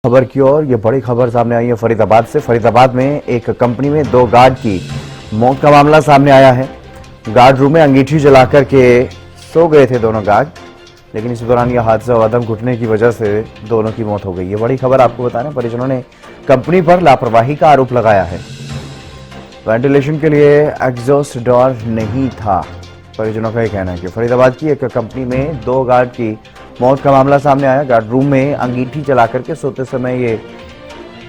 खबर की ओर ये बड़ी खबर सामने आई है फरीदाबाद से। फरीदाबाद में एक कंपनी में 2 गार्ड की मौत का मामला सामने आया है। गार्ड रूम में अंगीठी जलाकर के सो गए थे दोनों गार्ड, लेकिन इस दौरान यह हादसा हुआ। दम घुटने की वजह से दोनों की मौत हो गई। ये बड़ी खबर आपको बता रहे हैं। परिजनों ने कंपनी पर लापरवाही का आरोप लगाया है। वेंटिलेशन के लिए एग्जॉस्ट डोर नहीं था। परिजनों का यह कहना है कि फरीदाबाद की एक कंपनी में 2 गार्ड की मौत का मामला सामने आया। गार्ड रूम में अंगीठी जला करके सोते समय ये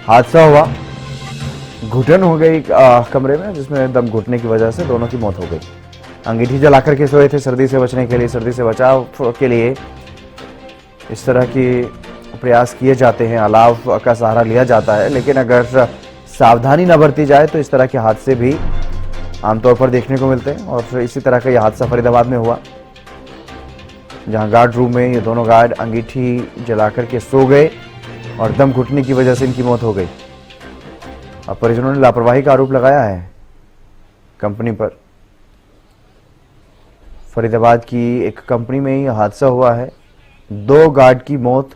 हादसा हुआ। घुटन हो गई कमरे में, जिसमें दम घुटने की वजह से दोनों की मौत हो गई। अंगीठी जला करके सोए थे। सर्दी से बचने के लिए, सर्दी से बचाव के लिए इस तरह की प्रयास किए जाते हैं, अलाव का सहारा लिया जाता है, लेकिन अगर सावधानी न बरती जाए तो इस तरह के हादसे भी आमतौर पर देखने को मिलते हैं। और इसी तरह का यह हादसा फरीदाबाद में हुआ, जहां गार्ड रूम में ये दोनों गार्ड अंगीठी जलाकर के सो गए और दम घुटने की वजह से इनकी मौत हो गई। अब परिजनों ने लापरवाही का आरोप लगाया है कंपनी पर। फरीदाबाद की एक कंपनी में यह हादसा हुआ है। 2 गार्ड की मौत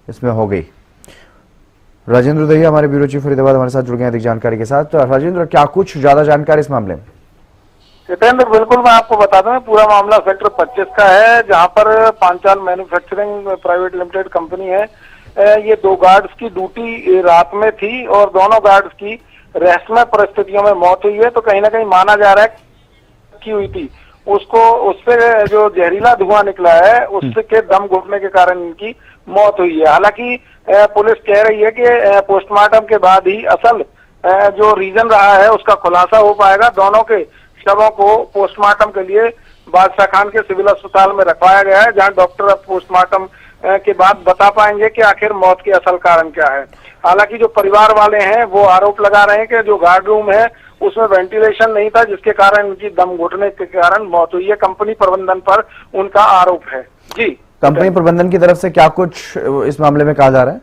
इसमें हो गई। राजेंद्र दहिया हमारे ब्यूरो चीफ फरीदाबाद हमारे साथ जुड़ गए अधिक जानकारी के साथ। तो राजेंद्र, क्या कुछ ज्यादा जानकारी इस मामले में? जितेंद्र, बिल्कुल मैं आपको बता दूं, पूरा मामला सेक्टर 25 का है, जहां पर Panchal manufacturing private limited company है। ये 2 गार्ड्स की ड्यूटी रात में थी और दोनों गार्ड्स की रहस्यमय परिस्थितियों में मौत हुई है। तो कहीं ना कहीं माना जा रहा है कि हुई थी उससे जो जहरीला धुआं निकला है, उसके दम घुटने के कारण इनकी मौत हुई है। हालांकि पुलिस कह रही है कि पोस्टमार्टम के बाद ही असल जो रीजन रहा है उसका खुलासा हो पाएगा। दोनों के शवों को पोस्टमार्टम के लिए बादशाह खान के सिविल अस्पताल में रखवाया गया है, जहां डॉक्टर अब पोस्टमार्टम के बाद बता पाएंगे कि आखिर मौत के असल कारण क्या है। हालांकि जो परिवार वाले हैं वो आरोप लगा रहे हैं कि जो गार्ड रूम है उसमें वेंटिलेशन नहीं था, जिसके कारण उनकी दम घुटने के कारण मौत हुई है। कंपनी प्रबंधन पर उनका आरोप है। जी, कंपनी प्रबंधन की तरफ से क्या कुछ इस मामले में कहा जा रहा है?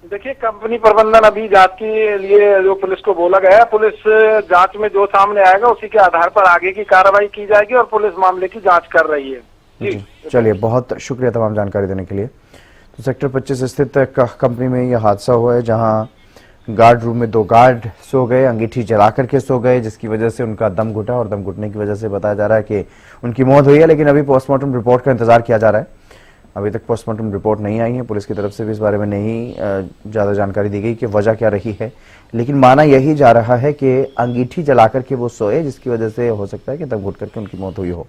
देखिए, कंपनी प्रबंधन अभी जांच के लिए जो पुलिस को बोला गया है, पुलिस जांच में जो सामने आएगा उसी के आधार पर आगे की कार्रवाई की जाएगी और पुलिस मामले की जांच कर रही है। जी, चलिए, बहुत शुक्रिया तमाम जानकारी देने के लिए। तो सेक्टर 25 स्थित कंपनी में यह हादसा हुआ है, जहां गार्ड रूम में 2 गार्ड सो गए, अंगीठी जला करके सो गए, जिसकी वजह से उनका दम घुटा और दम घुटने की वजह से बताया जा रहा है कि उनकी मौत हुई है। लेकिन अभी पोस्टमार्टम रिपोर्ट का इंतजार किया जा रहा है। अभी तक पोस्टमार्टम रिपोर्ट नहीं आई है। पुलिस की तरफ से भी इस बारे में नहीं ज़्यादा जानकारी दी गई कि वजह क्या रही है, लेकिन माना यही जा रहा है कि अंगीठी जलाकर के वो सोए, जिसकी वजह से हो सकता है कि दम घुट करके उनकी मौत हुई हो।